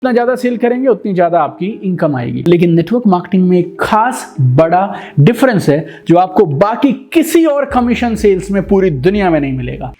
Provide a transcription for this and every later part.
जितना ज्यादा सेल करेंगे उतनी ज्यादा आपकी इनकम आएगी। लेकिन नेटवर्क मार्केटिंग में एक खास बड़ा डिफरेंस है जो आपको बाकी किसी और कमीशन सेल्स में पूरी दुनिया में नहीं मिलेगा।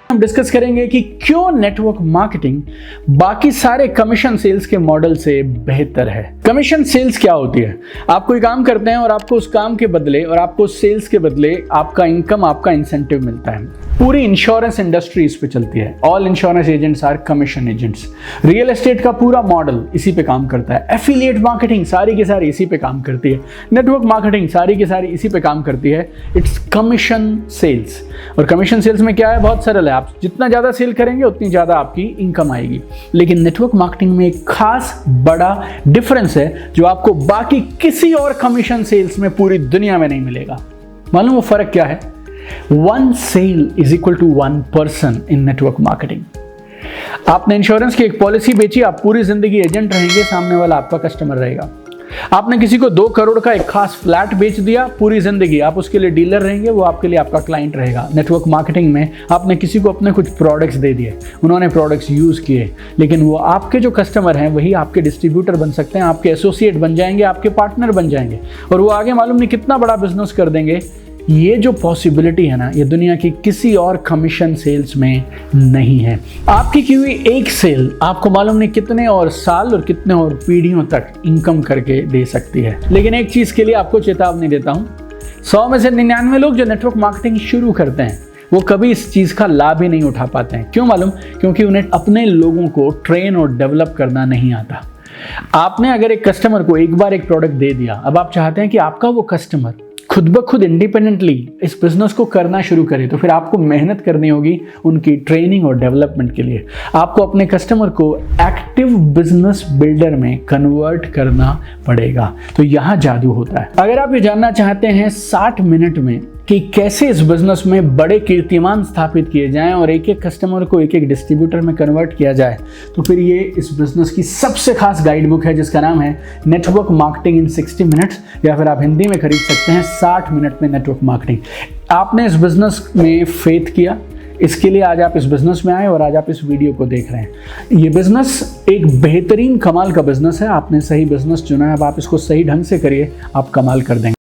हम डिस्कस करेंगे कि क्यों नेटवर्क मार्केटिंग बाकी सारे कमीशन सेल्स के मॉडल से बेहतर है। कमीशन सेल्स क्या होती है? आप कोई काम करते हैं और आपको उस काम के बदले और आपको सेल्स के बदले आपका इनकम, आपका इंसेंटिव मिलता है। पूरी इंश्योरेंस इंडस्ट्री इस पे चलती है। All insurance agents are commission agents. Real estate का पूरा मॉडल इसी पे काम करता है। एफिलिएट मार्केटिंग सारी की सारी इसी पे काम करती है। नेटवर्क मार्केटिंग सारी की सारी इसी पे काम करती है। It's commission sales. और कमीशन सेल्स में क्या है? बहुत सरल है। आप जितना ज्यादा सेल करेंगे उतनी ज्यादा आपकी इनकम आएगी। लेकिन नेटवर्क मार्केटिंग में एक खास बड़ा डिफरेंस है जो आपको बाकी किसी और कमीशन सेल्स में पूरी दुनिया में नहीं मिलेगा। मालूम वो फर्क क्या है? 1 sale is equal to 1 person in network marketing. आपने इंश्योरेंस की एक पॉलिसी बेची, आप पूरी जिंदगी एजेंट रहेंगे, सामने वाला आपका कस्टमर रहेगा। आपने किसी को 2 करोड़ का एक खास फ्लैट बेच दिया, पूरी जिंदगी आप उसके लिए डीलर रहेंगे, वो आपके लिए आपका क्लाइंट रहेगा। नेटवर्क मार्केटिंग में आपने किसी को अपने कुछ प्रोडक्ट्स दे दिए, उन्होंने प्रोडक्ट्स यूज किए, लेकिन वो आपके जो कस्टमर हैं वही आपके डिस्ट्रीब्यूटर बन सकते हैं, आपके एसोसिएट बन जाएंगे, आपके पार्टनर बन जाएंगे और वो आगे मालूम नहीं कितना बड़ा बिजनेस कर देंगे। ये जो पॉसिबिलिटी है ना, ये दुनिया की किसी और कमीशन सेल्स में नहीं है। आपकी की हुई एक सेल आपको मालूम नहीं कितने और साल और कितने और पीढ़ियों तक इनकम करके दे सकती है। लेकिन एक चीज के लिए आपको चेतावनी देता हूं, 100 में से 99 लोग जो नेटवर्क मार्केटिंग शुरू करते हैं वो कभी इस चीज का लाभ ही नहीं उठा पाते हैं। क्यों मालूम? क्योंकि उन्हें अपने लोगों को ट्रेन और डेवलप करना नहीं आता। आपने अगर एक कस्टमर को एक बार एक प्रोडक्ट दे दिया, अब आप चाहते हैं कि आपका वो कस्टमर खुद ब खुद इंडिपेंडेंटली इस बिजनेस को करना शुरू करे, तो फिर आपको मेहनत करनी होगी उनकी ट्रेनिंग और डेवलपमेंट के लिए। आपको अपने कस्टमर को एक्टिव बिजनेस बिल्डर में कन्वर्ट करना पड़ेगा। तो यहाँ जादू होता है। अगर आप ये जानना चाहते हैं 60 मिनट में कि कैसे इस बिजनेस में बड़े कीर्तिमान स्थापित किए जाएं और एक एक कस्टमर को एक एक डिस्ट्रीब्यूटर में कन्वर्ट किया जाए, तो फिर ये इस बिजनेस की सबसे खास गाइड बुक है जिसका नाम है नेटवर्क मार्केटिंग इन 60 मिनट्स, या फिर आप हिंदी में खरीद सकते हैं 60 मिनट में नेटवर्क मार्केटिंग। आपने इस बिजनेस में फेथ किया, इसके लिए आज आप इस बिजनेस में आए और आज आप इस वीडियो को देख रहे हैं। ये बिजनेस एक बेहतरीन कमाल का बिजनेस है। आपने सही बिजनेस चुना है, अब आप इसको सही ढंग से करिए, आप कमाल कर देंगे।